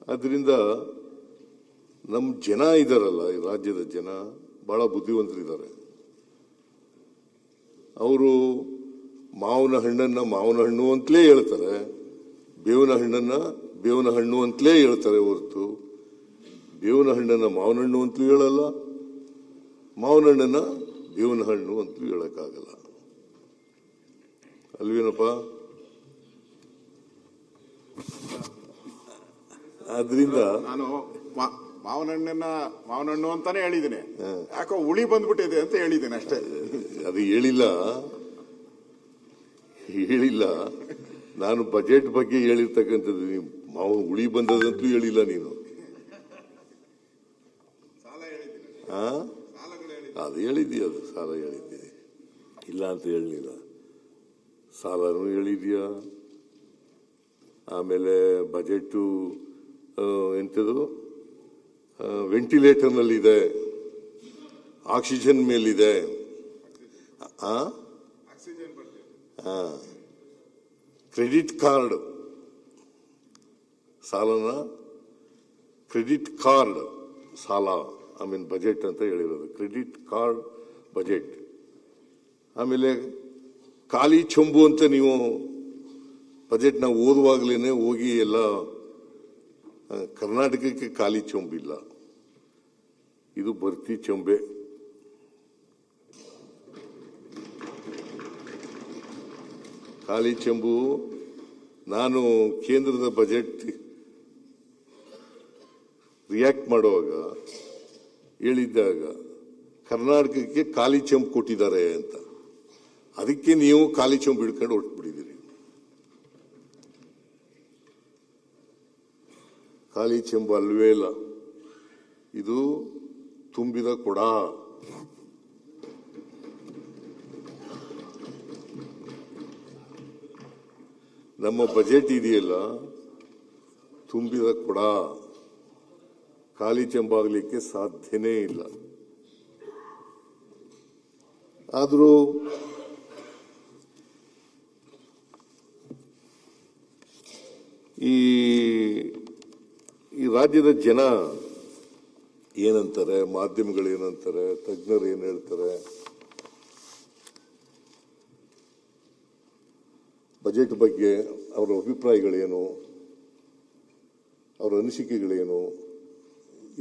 ಅದರಿಂದ ನಮ್ಮ ಜನ ಇದಾರಲ್ಲ, ಈ ರಾಜ್ಯದ ಜನ ಬಹಳ ಬುದ್ಧಿವಂತರಿದ್ದಾರೆ. ಅವರು ಮಾವಿನ ಹಣ್ಣನ್ನ ಮಾವಿನ ಹಣ್ಣು ಅಂತಲೇ ಹೇಳ್ತಾರೆ, ಬೇವಿನ ಹಣ್ಣನ್ನ ಬೇವಿನ ಹಣ್ಣು ಅಂತಲೇ ಹೇಳ್ತಾರೆ ಹೊರತು ಬೇವಿನ ಹಣ್ಣನ್ನ ಮಾವಿನ ಹಣ್ಣು ಅಂತಲೂ ಹೇಳಲ್ಲ, ಮಾವಿನ ಹಣ್ಣನ್ನ ಬೇವಿನ ಹಣ್ಣು ಅಂತಲೂ ಹೇಳಕ್ಕಾಗಲ್ಲ. ಅಲ್ವೇನಪ್ಪ? ಆದ್ರಿಂದ ನಾನು ಮಾವಿನ ಹಣ್ಣು ಅಂತಾನೆ ಹೇಳಿದ್ದೀನಿ, ಯಾಕೋ ಹುಳಿ ಬಂದ್ಬಿಟ್ಟಿದೆ ಅಂತ ಹೇಳಿದ್ದೀನಿ ಅಷ್ಟೇ. ಅದು ಹೇಳಿಲ್ಲ ನಾನು ಬಜೆಟ್ ಬಗ್ಗೆ ಹೇಳಿರ್ತಕ್ಕಂಥದ್ದು. ನೀವು ಮಾವು ಹುಳಿ ಬಂದದಂತೂ ಹೇಳಿಲ್ಲ ನೀನು. ಅದು ಹೇಳಿದ್ದೀಯ, ಅದು ಸಾಲ ಹೇಳಿದ್ದೀನಿ ಇಲ್ಲ ಅಂತ ಹೇಳಲಿಲ್ಲ. ಸಾಲನೂ ಹೇಳಿದ್ಯಾ, ಆಮೇಲೆ ಬಜೆಟು ಎಂಥದು ವೆಂಟಿಲೇಟರ್ನಲ್ಲಿದೆ, ಆಕ್ಸಿಜನ್ ಮೇಲಿದೆ, ಕ್ರೆಡಿಟ್ ಕಾರ್ಡ್ ಸಾಲನ ಕ್ರೆಡಿಟ್ ಕಾರ್ಡ್ ಸಾಲ ಬಜೆಟ್ ಅಂತ ಹೇಳಿರೋದು, ಕ್ರೆಡಿಟ್ ಕಾರ್ಡ್ ಬಜೆಟ್. ಆಮೇಲೆ ಖಾಲಿ ಚೊಂಬು ಅಂತ ನೀವು ಬಜೆಟ್ನ ಓದುವಾಗಲೇ ಹೋಗಿ ಎಲ್ಲ ಕರ್ನಾಟಕಕ್ಕೆ ಖಾಲಿ ಚೊಂಬಿಲ್ಲ, ಇದು ಭರ್ತಿ ಚೊಂಬೆ. ಖಾಲಿ ಚೆಂಬು. ನಾನು ಕೇಂದ್ರದ ಬಜೆಟ್ ರಿಯಾಕ್ಟ್ ಮಾಡುವಾಗ ಹೇಳಿದ್ದಾಗ ಕರ್ನಾಟಕಕ್ಕೆ ಖಾಲಿ ಚೆಂಬು ಕೊಟ್ಟಿದ್ದಾರೆ ಅಂತ, ಅದಕ್ಕೆ ನೀವು ಖಾಲಿ ಚೆಂಬು ಹಿಡ್ಕೊಂಡು ಹೊರಟ್ಬಿಟ್ಟಿದ್ದೀರಿ. ಖಾಲಿ ಚೆಂಬು ಅಲ್ವೇ ಇಲ್ಲ, ಇದು ತುಂಬಿದ ಕೊಡ. ನಮ್ಮ ಬಜೆಟ್ ಇದೆಯಲ್ಲ ತುಂಬಿದ ಕೊಡ, ಖಾಲಿ ಚೆಂಬಾಗಲಿಕ್ಕೆ ಸಾಧ್ಯನೇ ಇಲ್ಲ. ಆದರೂ ಈ ರಾಜ್ಯದ ಜನ ಏನಂತಾರೆ, ಮಾಧ್ಯಮಗಳು ಏನಂತಾರೆ, ತಜ್ಞರು ಏನು ಹೇಳ್ತಾರೆ, ಬಜೆಟ್ ಬಗ್ಗೆ ಅವರ ಅಭಿಪ್ರಾಯಗಳೇನು, ಅವರ ಅನಿಸಿಕೆಗಳೇನು,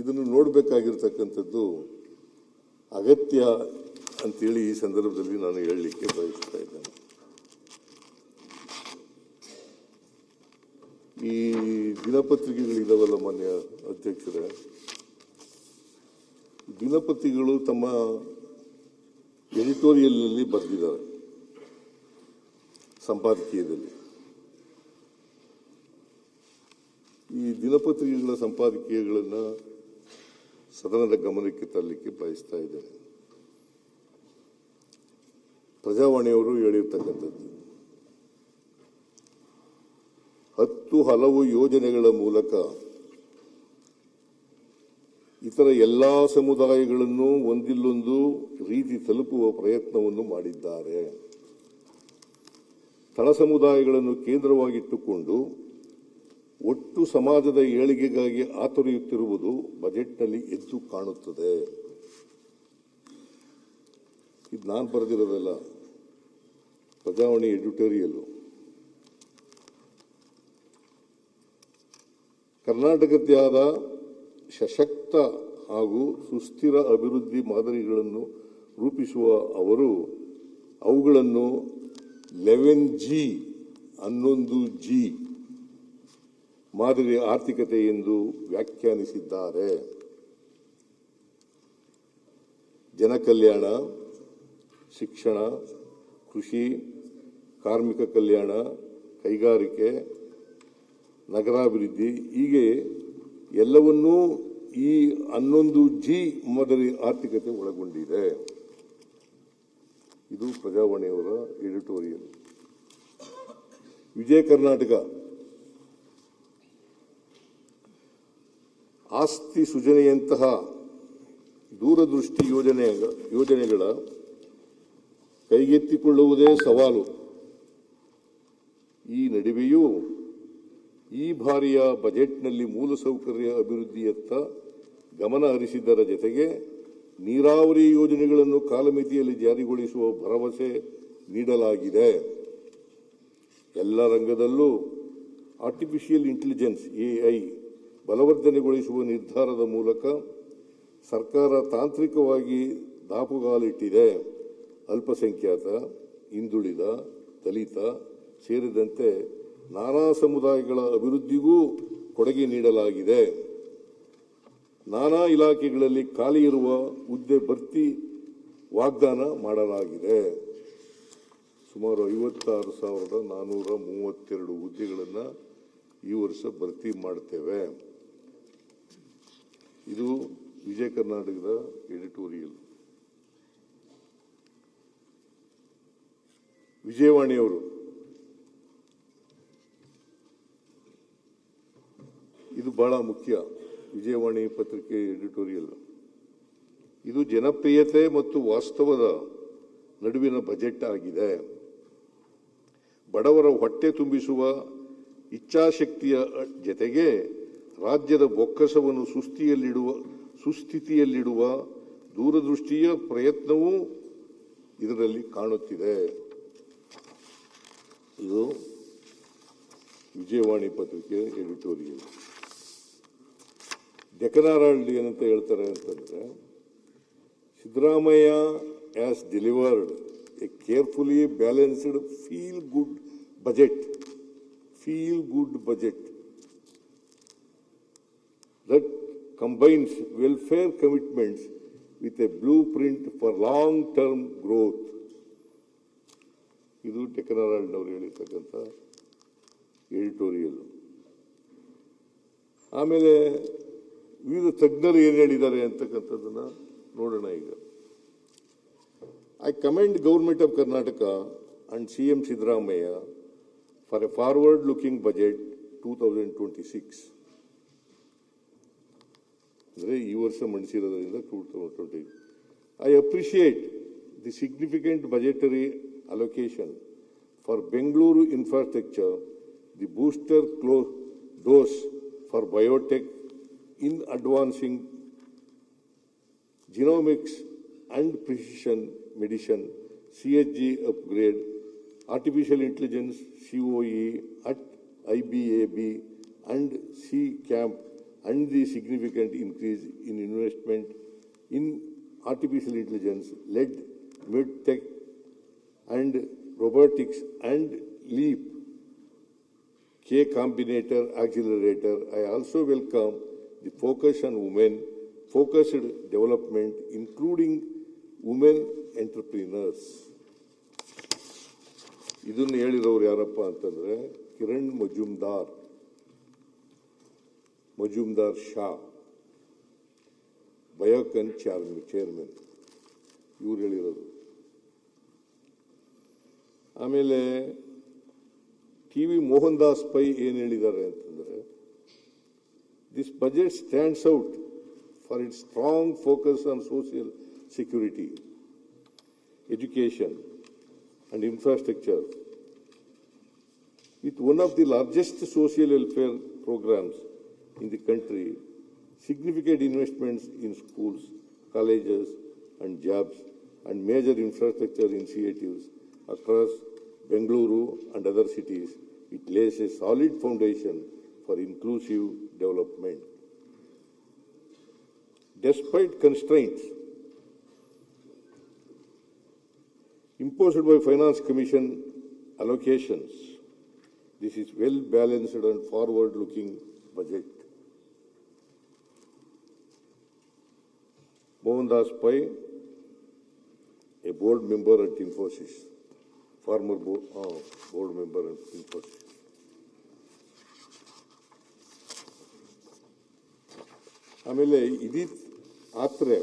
ಇದನ್ನು ನೋಡಬೇಕಾಗಿರ್ತಕ್ಕಂಥದ್ದು ಅಗತ್ಯ ಅಂತೇಳಿ ಈ ಸಂದರ್ಭದಲ್ಲಿ ನಾನು ಹೇಳಲಿಕ್ಕೆ ಬಯಸ್ತಾ ಇದ್ದೇನೆ. ಈ ದಿನಪತ್ರಿಕೆಗಳಿದಾವಲ್ಲ ಮಾನ್ಯ ಅಧ್ಯಕ್ಷರೇ, ದಿನಪತ್ರಿಕೆಗಳು ತಮ್ಮ ಎಡಿಟೋರಿಯಲ್ನಲ್ಲಿ ಬರೆದಿದ್ದಾರೆ, ಸಂಪಾದಕೀಯದಲ್ಲಿ. ಈ ದಿನಪತ್ರಿಕೆಗಳ ಸಂಪಾದಕೀಯಗಳನ್ನು ಸದನದ ಗಮನಕ್ಕೆ ತರಲಿಕ್ಕೆ ಬಯಸ್ತಾ ಇದ್ದೇನೆ. ಪ್ರಜಾವಾಣಿಯವರು ಹೇಳಿರ್ತಕ್ಕಂಥದ್ದು 10 ಹಲವು ಯೋಜನೆಗಳ ಮೂಲಕ ಇತರ ಎಲ್ಲಾ ಸಮುದಾಯಗಳನ್ನು ಒಂದಿಲ್ಲೊಂದು ರೀತಿ ತಲುಪುವ ಪ್ರಯತ್ನವನ್ನು ಮಾಡಿದ್ದಾರೆ. ತಳ ಸಮುದಾಯಗಳನ್ನು ಕೇಂದ್ರವಾಗಿಟ್ಟುಕೊಂಡು ಒಟ್ಟು ಸಮಾಜದ ಏಳಿಗೆಗಾಗಿ ಆತುರಿಯುತ್ತಿರುವುದು ಬಜೆಟ್ನಲ್ಲಿ ಎದ್ದು ಕಾಣುತ್ತದೆ. ಇದು ನಾನು ಬರೆದಿರೋದಲ್ಲ, ಪ್ರಜಾವಾಣಿ ಎಡಿಟೋರಿಯಲ್. ಕರ್ನಾಟಕದ್ದೇ ಆದ ಸಶಕ್ತ ಹಾಗೂ ಸುಸ್ಥಿರ ಅಭಿವೃದ್ಧಿ ಮಾದರಿಗಳನ್ನು ರೂಪಿಸುವ ಅವರು ಅವುಗಳನ್ನು 11G ಮಾದರಿ ಆರ್ಥಿಕತೆ ಎಂದು ವ್ಯಾಖ್ಯಾನಿಸಿದ್ದಾರೆ. ಜನಕಲ್ಯಾಣ, ಶಿಕ್ಷಣ, ಕೃಷಿ, ಕಾರ್ಮಿಕ ಕಲ್ಯಾಣ, ಕೈಗಾರಿಕೆ, ನಗರಾಭಿವೃದ್ಧಿ ಹೀಗೆ ಎಲ್ಲವನ್ನೂ ಈ 11G ಮಾದರಿ ಆರ್ಥಿಕತೆ ಒಳಗೊಂಡಿದೆ. ಇದು ಪ್ರಜಾವಾಣಿಯವರ ಎಡಿಟೋರಿಯಲ್. ವಿಜಯ ಕರ್ನಾಟಕ ಆಸ್ತಿ ಸೃಜನೆಯಂತಹ ದೂರದೃಷ್ಟಿ ಯೋಜನೆಗಳ ಕೈಗೆತ್ತಿಕೊಳ್ಳುವುದೇ ಸವಾಲು. ಈ ನಡುವೆಯೂ ಈ ಈ ಬಾರಿಯ ಬಜೆಟ್ನಲ್ಲಿ ಮೂಲಸೌಕರ್ಯ ಅಭಿವೃದ್ಧಿಯತ್ತ ಗಮನ ಹರಿಸಿದ್ದರ ಜತೆಗೆ ನೀರಾವರಿ ಯೋಜನೆಗಳನ್ನು ಕಾಲಮಿತಿಯಲ್ಲಿ ಜಾರಿಗೊಳಿಸುವ ಭರವಸೆ ನೀಡಲಾಗಿದೆ. ಎಲ್ಲ ರಂಗದಲ್ಲೂ ಆರ್ಟಿಫಿಷಿಯಲ್ ಇಂಟೆಲಿಜೆನ್ಸ್ ಎಐ ಬಲವರ್ಧನೆಗೊಳಿಸುವ ನಿರ್ಧಾರದ ಮೂಲಕ ಸರ್ಕಾರ ತಾಂತ್ರಿಕವಾಗಿ ದಾಪುಗಾಲಿಟ್ಟಿದೆ. ಅಲ್ಪಸಂಖ್ಯಾತ, ಹಿಂದುಳಿದ, ದಲಿತ ಸೇರಿದಂತೆ ನಾನಾ ಸಮುದಾಯಗಳ ಅಭಿವೃದ್ಧಿಗೂ ಕೊಡುಗೆ ನೀಡಲಾಗಿದೆ. ನಾನಾ ಇಲಾಖೆಗಳಲ್ಲಿ ಖಾಲಿ ಇರುವ ಹುದ್ದೆ ಭರ್ತಿ ವಾಗ್ದಾನ ಮಾಡಲಾಗಿದೆ. ಸುಮಾರು 56,432 ಹುದ್ದೆಗಳನ್ನು ಈ ವರ್ಷ ಭರ್ತಿ ಮಾಡ್ತೇವೆ. ಇದು ವಿಜಯ ಕರ್ನಾಟಕದ ಎಡಿಟೋರಿಯಲ್. ವಿಜಯವಾಣಿಯವರು ಇದು ಬಹಳ ಮುಖ್ಯ. ವಿಜಯವಾಣಿ ಪತ್ರಿಕೆ ಎಡಿಟೋರಿಯಲ್. ಇದು ಜನಪ್ರಿಯತೆ ಮತ್ತು ವಾಸ್ತವದ ನಡುವಿನ ಬಜೆಟ್ ಆಗಿದೆ. ಬಡವರ ಹೊಟ್ಟೆ ತುಂಬಿಸುವ ಇಚ್ಛಾಶಕ್ತಿಯ ಜತೆಗೆ ರಾಜ್ಯದ ಬೊಕ್ಕಸವನ್ನು ಸುಸ್ಥಿತಿಯಲ್ಲಿಡುವ ದೂರದೃಷ್ಟಿಯ ಪ್ರಯತ್ನವೂ ಇದರಲ್ಲಿ ಕಾಣುತ್ತಿದೆ. ಇದು ವಿಜಯವಾಣಿ ಪತ್ರಿಕೆ ಎಡಿಟೋರಿಯಲ್. ಡೆಕ್ಕನ್ ಹೆರಾಲ್ಡ್ ಏನಂತ ಹೇಳ್ತಾರೆ ಅಂತಂದ್ರೆ, Siddaramaiah has delivered A carefully balanced feel good budget that combines welfare commitments with a blueprint for long-term growth. ಇದು ಡೆಕ್ಕನ್ ಹೆರಾಲ್ಡ್ ಅವರು ಹೇಳಿರ್ತಕ್ಕಂಥ ಎಡಿಟೋರಿಯಲ್. ಆಮೇಲೆ ವಿವಿಧ ತಜ್ಞರು ಏನು ಹೇಳಿದ್ದಾರೆ ಅಂತಕ್ಕಂಥದ್ದನ್ನ ನೋಡೋಣ ಈಗ. I commend Government of Karnataka and CM Siddaramaiah for a forward-looking budget 2026. ಅಂದರೆ ಈ ವರ್ಷ ಮಂಡಿಸಿರೋದ್ರಿಂದ 2020. I appreciate the significant budgetary allocation for Bengaluru infrastructure, the booster dose for biotech in advancing genomics and precision medicine, CHG upgrade, artificial intelligence, COE at IBAB and CCAMP, and the significant increase in investment in artificial intelligence-led medtech and robotics and LEAP, K Combinator Accelerator. I also welcome the focus on women-focused development, including women entrepreneurs. ಇದನ್ನು ಹೇಳಿದವರು ಯಾರಪ್ಪ ಅಂತಂದ್ರೆ Kiran Majumdar Shah, ಬಯೋಕನ್ chairman, ಇವ್ರು ಹೇಳಿರೋದು. ಆಮೇಲೆ TV Mohan Das pi ಏನು ಹೇಳಿದ್ದಾರೆ ಅಂತಂದ್ರೆ, this budget stands out for it's strong focus on social security, education and infrastructure. With one of the largest social welfare programs in the country, significant investments in schools, colleges and jobs, and major infrastructure initiatives across Bengaluru and other cities, it lays a solid foundation for inclusive development. Despite constraints imposed by Finance Commission allocations, this is well balanced and forward-looking budget. Mohandas Pai, a board member at Infosys, former board member at Infosys. ಆಮೇಲೆ ಇದೀತ್ ಆತ್ರೆ